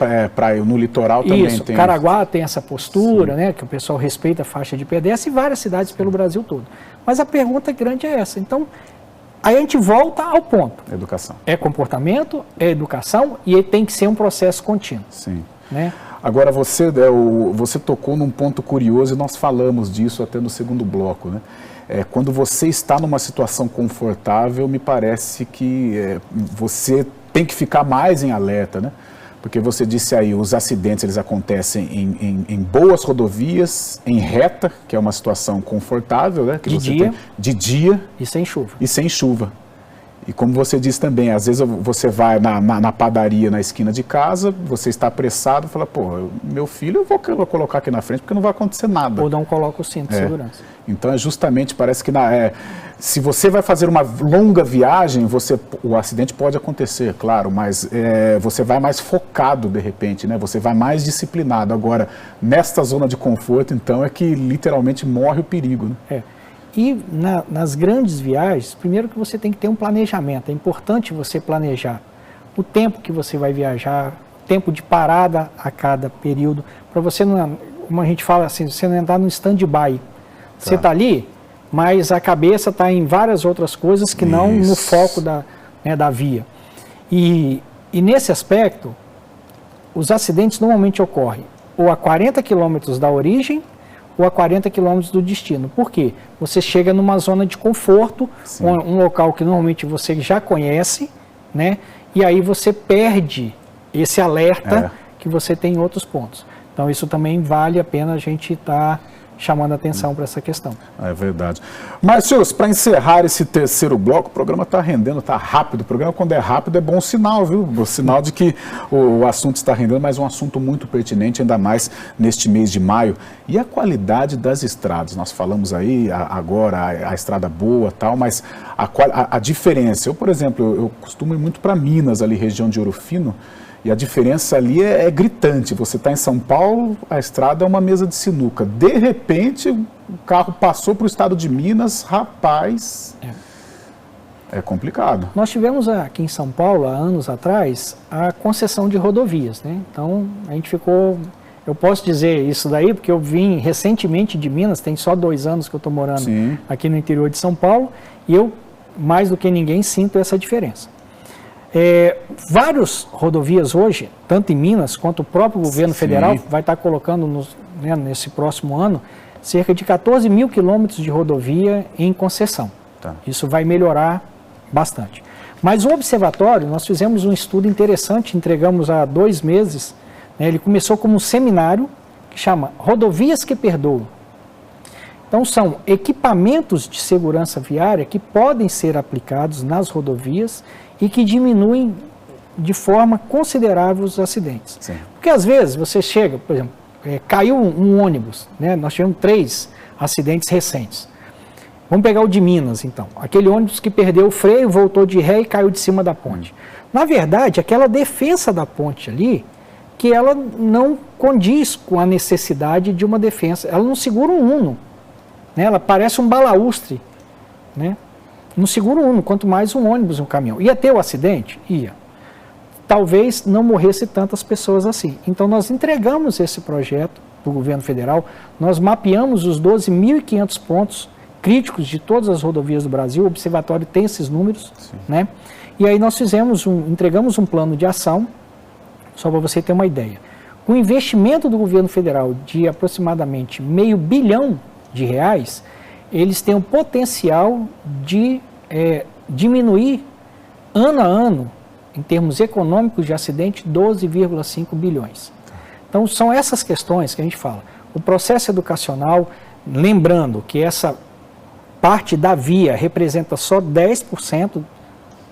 no litoral também tem. Caraguá tem essa postura, né, que o pessoal respeita a faixa de pedestre, e várias cidades pelo Brasil todo. Mas a pergunta grande é essa. Então, aí a gente volta ao ponto. Educação. É comportamento, é educação, e tem que ser um processo contínuo. Sim. Né? Agora, você tocou num ponto curioso, e nós falamos disso até no segundo bloco, né? Quando você está numa situação confortável, me parece que você tem que ficar mais em alerta, né? Porque você disse aí, os acidentes eles acontecem em boas rodovias, em reta, que é uma situação confortável, né? Que de dia. E sem chuva. E sem chuva. E como você disse também, às vezes você vai na padaria, na esquina de casa, você está apressado e fala, pô, meu filho eu vou colocar aqui na frente porque não vai acontecer nada. Ou não coloca o cinto de segurança. Então, justamente, parece que se você vai fazer uma longa viagem, o acidente pode acontecer, claro, mas você vai mais focado, de repente, né? Você vai mais disciplinado. Agora, nesta zona de conforto, então, é que literalmente morre o perigo, né? E nas grandes viagens, primeiro que você tem que ter um planejamento. É importante você planejar o tempo que você vai viajar, tempo de parada a cada período, para você não, como a gente fala assim, você não entrar no stand-by. Você está ali, mas a cabeça está em várias outras coisas que não no foco da via. E nesse aspecto, os acidentes normalmente ocorrem ou a 40 quilômetros da origem ou a 40 quilômetros do destino. Por quê? Você chega numa zona de conforto, um local que normalmente você já conhece, né? E aí você perde esse alerta que você tem em outros pontos. Então isso também vale a pena a gente estar chamando a atenção para essa questão. É verdade. Márcio, para encerrar esse terceiro bloco, o programa está rendendo, está rápido. O programa, quando é rápido, é bom sinal, viu? O sinal de que o assunto está rendendo, mas um assunto muito pertinente, ainda mais neste mês de maio. E a qualidade das estradas? Nós falamos aí agora a estrada boa e tal, mas a diferença. Eu, por exemplo, eu costumo ir muito para Minas, ali, região de Ouro Fino, e a diferença ali é gritante. Você está em São Paulo, a estrada é uma mesa de sinuca. De repente, o carro passou para o estado de Minas, rapaz, é complicado. Nós tivemos aqui em São Paulo, há anos atrás, a concessão de rodovias, né? Então, a gente ficou... Eu posso dizer isso daí, porque eu vim recentemente de Minas, tem só 2 anos que eu estou morando aqui no interior de São Paulo, e eu, mais do que ninguém, sinto essa diferença. Várias rodovias hoje, tanto em Minas quanto o próprio governo federal vai estar colocando nesse próximo ano cerca de 14 mil quilômetros de rodovia em concessão. Isso vai melhorar bastante. Mas o observatório, nós fizemos um estudo interessante, entregamos há 2 meses, né, ele começou como um seminário que chama Rodovias que Perdoam. Então são equipamentos de segurança viária que podem ser aplicados nas rodovias e que diminuem de forma considerável os acidentes. Porque às vezes você chega, por exemplo, caiu um ônibus, né? Nós tivemos 3 acidentes recentes. Vamos pegar o de Minas, então. Aquele ônibus que perdeu o freio, voltou de ré e caiu de cima da ponte. Na verdade, aquela defesa da ponte ali, que ela não condiz com a necessidade de uma defesa. Ela não segura um Uno, né? Ela parece um balaústre, né? Não segura um Uno, quanto mais um ônibus, um caminhão. Ia ter o acidente? Ia. Talvez não morresse tantas pessoas assim. Então nós entregamos esse projeto para o governo federal, nós mapeamos os 12.500 pontos críticos de todas as rodovias do Brasil, o observatório tem esses números, né? E aí nós entregamos um plano de ação, só para você ter uma ideia. Com o investimento do governo federal de aproximadamente R$500 bilhão, eles têm o potencial de diminuir ano a ano, em termos econômicos de acidente, 12,5 bilhões. Então, são essas questões que a gente fala. O processo educacional, lembrando que essa parte da via representa só 10%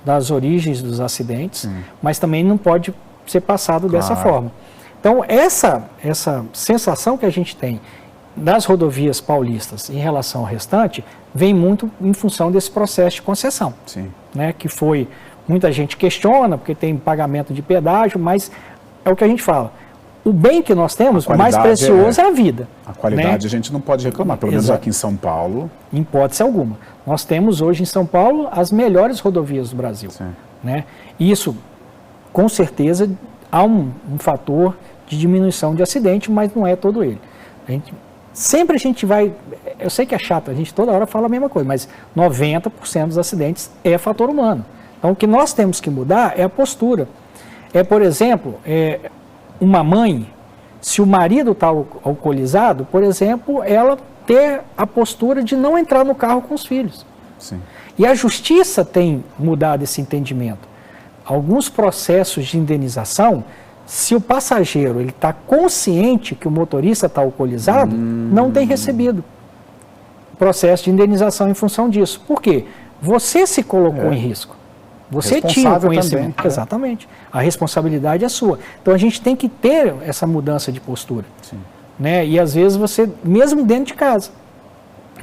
das origens dos acidentes, mas também não pode ser passado dessa forma. Então, essa sensação que a gente tem das rodovias paulistas em relação ao restante vem muito em função desse processo de concessão. Sim. Né, que foi, muita gente questiona, porque tem pagamento de pedágio, mas é o que a gente fala. O bem que nós temos, o mais precioso é a vida. A qualidade, né? A gente não pode reclamar, pelo menos aqui em São Paulo. Em hipótese alguma. Nós temos hoje em São Paulo as melhores rodovias do Brasil. Né? E isso, com certeza, há um fator de diminuição de acidente, mas não é todo ele. Sempre a gente vai, eu sei que é chato, a gente toda hora fala a mesma coisa, mas 90% dos acidentes é fator humano. Então, o que nós temos que mudar é a postura. Por exemplo, uma mãe, se o marido está alcoolizado, por exemplo, ela ter a postura de não entrar no carro com os filhos. Sim. E a justiça tem mudado esse entendimento. Alguns processos de indenização, se o passageiro está consciente que o motorista está alcoolizado, não tem recebido processo de indenização em função disso. Por quê? Você se colocou em risco. Você tinha o conhecimento. Também, exatamente. A responsabilidade é sua. Então, a gente tem que ter essa mudança de postura. Sim. Né? E, às vezes, você, mesmo dentro de casa,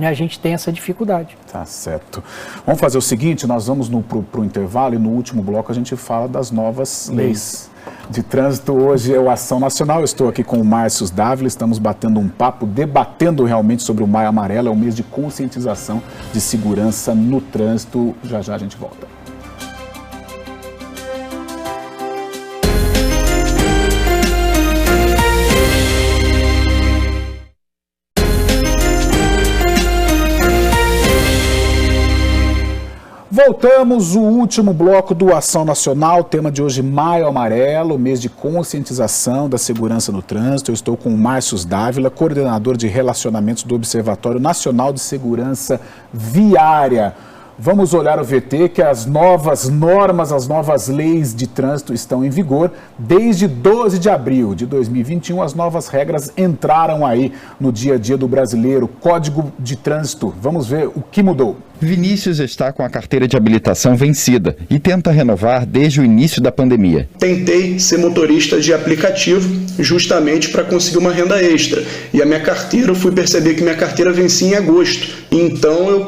a gente tem essa dificuldade. Tá certo. Vamos fazer o seguinte, nós vamos para o intervalo e no último bloco a gente fala das novas leis de trânsito. Hoje é o Ação Nacional, eu estou aqui com o Márcio Dávila, estamos batendo um papo, debatendo realmente sobre o Maio Amarelo, é um mês de conscientização de segurança no trânsito. Já já a gente volta. Voltamos, o último bloco do Ação Nacional, tema de hoje Maio Amarelo, mês de conscientização da segurança no trânsito. Eu estou com o Márcio Dávila, coordenador de relacionamentos do Observatório Nacional de Segurança Viária. Vamos olhar o VT, que as novas normas, as novas leis de trânsito estão em vigor. Desde 12 de abril de 2021, as novas regras entraram aí no dia a dia do brasileiro. Código de Trânsito, vamos ver o que mudou. Vinícius está com a carteira de habilitação vencida e tenta renovar desde o início da pandemia. Tentei ser motorista de aplicativo justamente para conseguir uma renda extra. E a minha carteira, eu fui perceber que minha carteira vencia em agosto. Então eu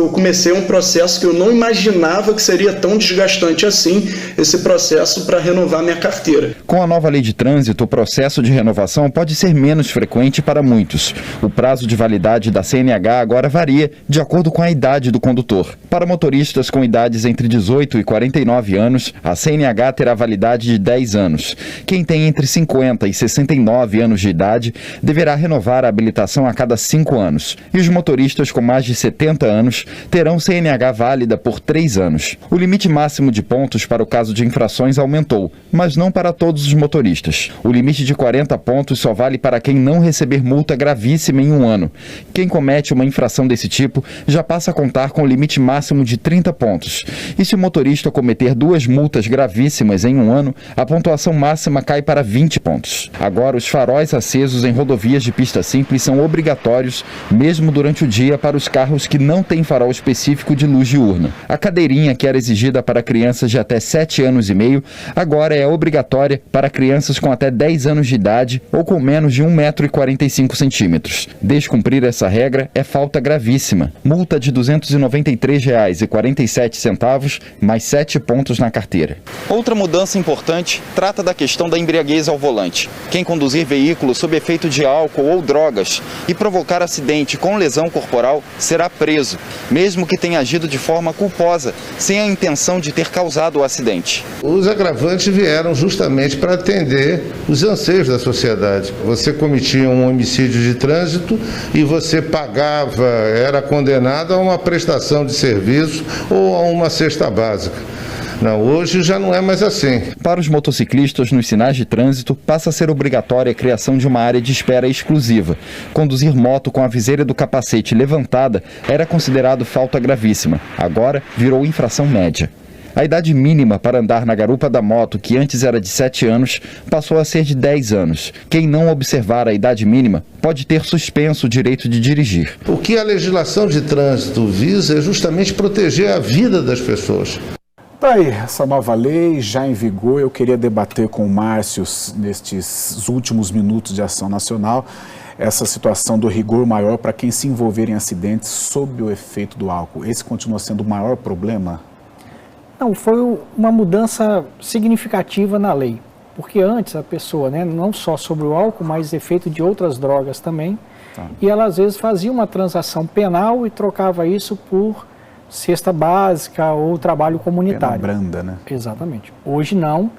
comecei um processo que eu não imaginava que seria tão desgastante assim, esse processo para renovar minha carteira. Com a nova lei de trânsito, o processo de renovação pode ser menos frequente para muitos. O prazo de validade da CNH agora varia de acordo com a idade do condutor. Para motoristas com idades entre 18 e 49 anos, a CNH terá validade de 10 anos. Quem tem entre 50 e 69 anos de idade deverá renovar a habilitação a cada 5 anos. E os motoristas com mais de 70 anos terão CNH válida por 3 anos. O limite máximo de pontos para o caso de infrações aumentou, mas não para todos os motoristas. O limite de 40 pontos só vale para quem não receber multa gravíssima em 1 ano. Quem comete uma infração desse tipo já passa a contar com o limite máximo de 30 pontos. E se o motorista cometer 2 multas gravíssimas em 1 ano, a pontuação máxima cai para 20 pontos. Agora, os faróis acesos em rodovias de pista simples são obrigatórios, mesmo durante o dia, para os carros que não têm farol específico de luz diurna. A cadeirinha, que era exigida para crianças de até 7 anos e meio, agora é obrigatória para crianças com até 10 anos de idade ou com menos de 1,45 m. Descumprir essa regra é falta gravíssima. Multa de R$ 293,47, mais 7 pontos na carteira. Outra mudança importante trata da questão da embriaguez ao volante. Quem conduzir veículo sob efeito de álcool ou drogas e provocar acidente com lesão corporal será preso, mesmo que tenha agido de forma culposa, sem a intenção de ter causado o acidente. Os agravantes vieram justamente para atender os anseios da sociedade. Você cometia um homicídio de trânsito e você pagava, era condenado a uma prestação de serviço ou a uma cesta básica. Não, hoje já não é mais assim. Para os motociclistas, nos sinais de trânsito, passa a ser obrigatória a criação de uma área de espera exclusiva. Conduzir moto com a viseira do capacete levantada era considerado falta gravíssima. Agora, virou infração média. A idade mínima para andar na garupa da moto, que antes era de 7 anos, passou a ser de 10 anos. Quem não observar a idade mínima pode ter suspenso o direito de dirigir. O que a legislação de trânsito visa é justamente proteger a vida das pessoas. Tá aí, essa nova lei já em vigor. Eu queria debater com o Márcio nestes últimos minutos de Ação Nacional. essa situação do rigor maior para quem se envolver em acidentes sob o efeito do álcool. Esse continua sendo o maior problema? Não, foi uma mudança significativa na lei. Porque antes a pessoa, né, não só sobre o álcool, mas efeito de outras drogas também, e ela às vezes fazia uma transação penal e trocava isso por cesta básica ou trabalho comunitário. Pena branda, né? Exatamente. Hoje não,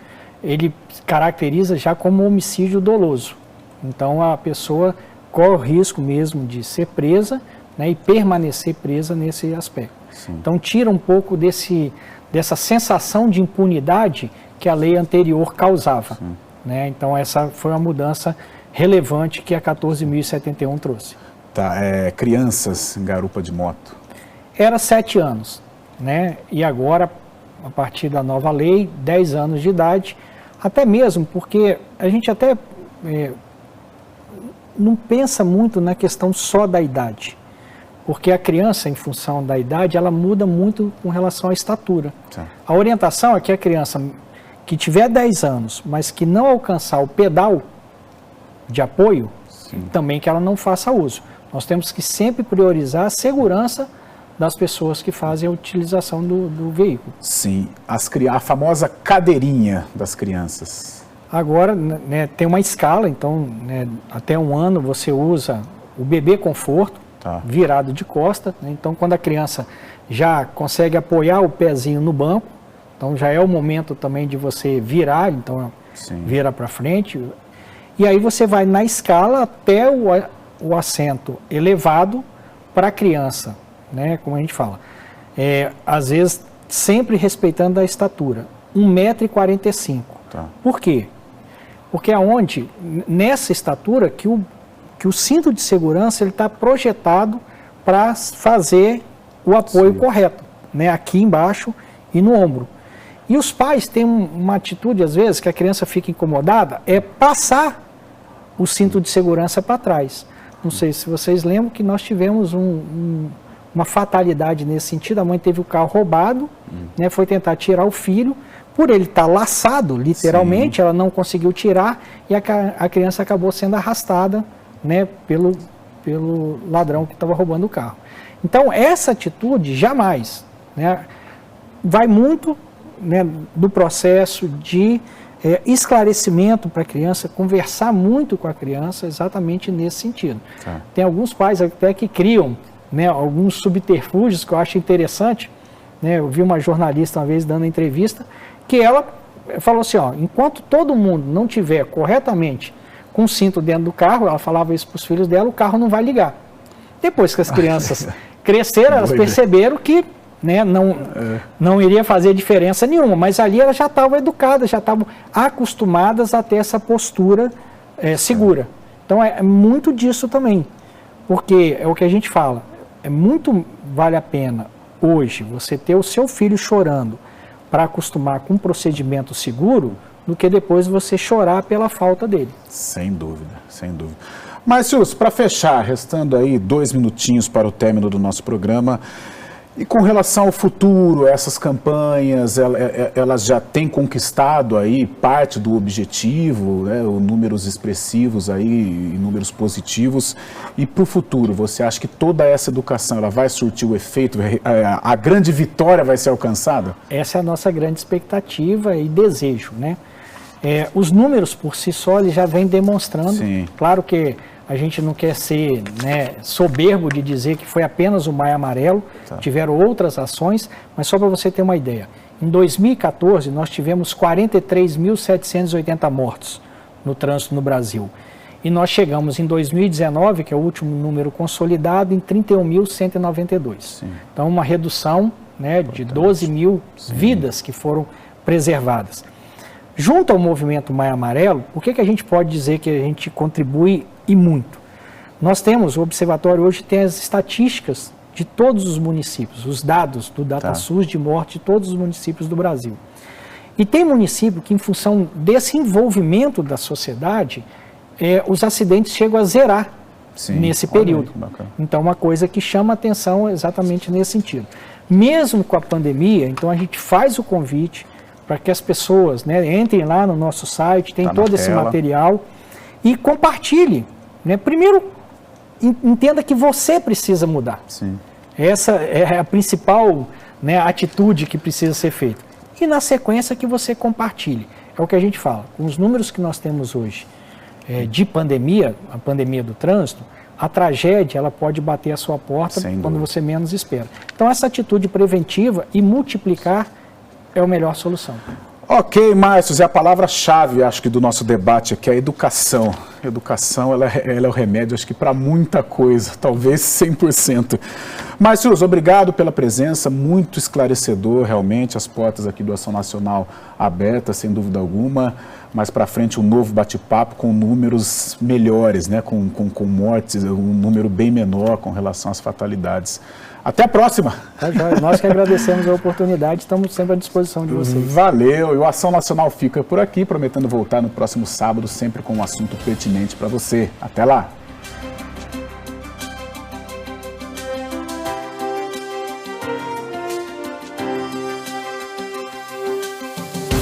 ele caracteriza já como homicídio doloso. Então a pessoa corre o risco mesmo de ser presa, né, e permanecer presa nesse aspecto. Sim. Então tira um pouco dessa sensação de impunidade que a lei anterior causava. Né? Então essa foi uma mudança relevante que a 14.071 trouxe. Tá, crianças em garupa de moto. Era 7 anos, né? E agora, a partir da nova lei, 10 anos de idade, até mesmo porque a gente até não pensa muito na questão só da idade, porque a criança, em função da idade, ela muda muito com relação à estatura. Tá. A orientação é que a criança que tiver 10 anos, mas que não alcançar o pedal de apoio, também que ela não faça uso. Nós temos que sempre priorizar a segurança das pessoas que fazem a utilização do veículo. Sim, a famosa cadeirinha das crianças. Agora, né, tem uma escala, então, né, até 1 ano você usa o bebê conforto, virado de costa, né, então quando a criança já consegue apoiar o pezinho no banco, então já é o momento também de você virar, então vira para frente. E aí você vai na escala até o assento elevado para a criança, né, como a gente fala. Às vezes, sempre respeitando a estatura, 1,45 m. Por quê? Porque nessa estatura, que o cinto de segurança está projetado para fazer o apoio correto, né, aqui embaixo e no ombro. E os pais têm uma atitude, às vezes, que a criança fica incomodada, é passar o cinto de segurança para trás. Não sei se vocês lembram que nós tivemos uma fatalidade nesse sentido. A mãe teve o carro roubado, né, foi tentar tirar o filho, por ele estar laçado, literalmente, ela não conseguiu tirar e a criança acabou sendo arrastada, né, pelo ladrão que estava roubando o carro. Então, essa atitude jamais, né, vai muito, né, do processo de esclarecimento para a criança, conversar muito com a criança exatamente nesse sentido. Tem alguns pais até que criam, né, alguns subterfúgios que eu acho interessante, né, eu vi uma jornalista uma vez dando entrevista, que ela falou assim, enquanto todo mundo não tiver corretamente com o cinto dentro do carro, ela falava isso para os filhos dela, o carro não vai ligar. Depois que as crianças cresceram, elas perceberam que, né, não iria fazer diferença nenhuma, mas ali elas já estavam educadas, já estavam acostumadas a ter essa postura segura. Então é muito disso também, porque é o que a gente fala, vale a pena hoje você ter o seu filho chorando para acostumar com um procedimento seguro, do que depois você chorar pela falta dele. Sem dúvida, sem dúvida. Márcios, para fechar, restando aí 2 minutinhos para o término do nosso programa, e com relação ao futuro, essas campanhas, elas já têm conquistado aí parte do objetivo, né, números expressivos aí, números positivos, e para o futuro, você acha que toda essa educação ela vai surtir o efeito, a grande vitória vai ser alcançada? Essa é a nossa grande expectativa e desejo, né? Os números por si só eles já vêm demonstrando. Sim. Claro que a gente não quer ser, né, soberbo de dizer que foi apenas o Maio Amarelo, tiveram outras ações, mas só para você ter uma ideia. Em 2014, nós tivemos 43.780 mortos no trânsito no Brasil. E nós chegamos em 2019, que é o último número consolidado, em 31.192. Então, uma redução, né, de 12 mil vidas que foram preservadas. Junto ao movimento Maio Amarelo, por que a gente pode dizer que a gente contribui e muito? Nós temos, o Observatório hoje tem as estatísticas de todos os municípios, os dados do DataSUS de morte de todos os municípios do Brasil. E tem município que, em função desse envolvimento da sociedade, os acidentes chegam a zerar nesse período. Então, uma coisa que chama atenção exatamente nesse sentido. Mesmo com a pandemia, então a gente faz o convite para que as pessoas, né, entrem lá no nosso site, tem todo esse material e compartilhe, né? Primeiro, entenda que você precisa mudar. Sim. Essa é a principal, né, atitude que precisa ser feita. E na sequência que você compartilhe. É o que a gente fala. Com os números que nós temos hoje de pandemia, a pandemia do trânsito, a tragédia ela pode bater a sua porta quando você menos espera. Então essa atitude preventiva e multiplicar é a melhor solução. Ok, Márcio, e a palavra-chave, acho que, do nosso debate aqui é a educação. A educação, ela é o remédio, acho que, para muita coisa, talvez 100%. Márcio, obrigado pela presença, muito esclarecedor, realmente, as portas aqui do Ação Nacional abertas, sem dúvida alguma. Mais para frente, um novo bate-papo com números melhores, né? com mortes, um número bem menor com relação às fatalidades. Até a próxima! Nós que agradecemos a oportunidade, estamos sempre à disposição de vocês. Valeu! E o Ação Nacional fica por aqui, prometendo voltar no próximo sábado, sempre com um assunto pertinente para você. Até lá!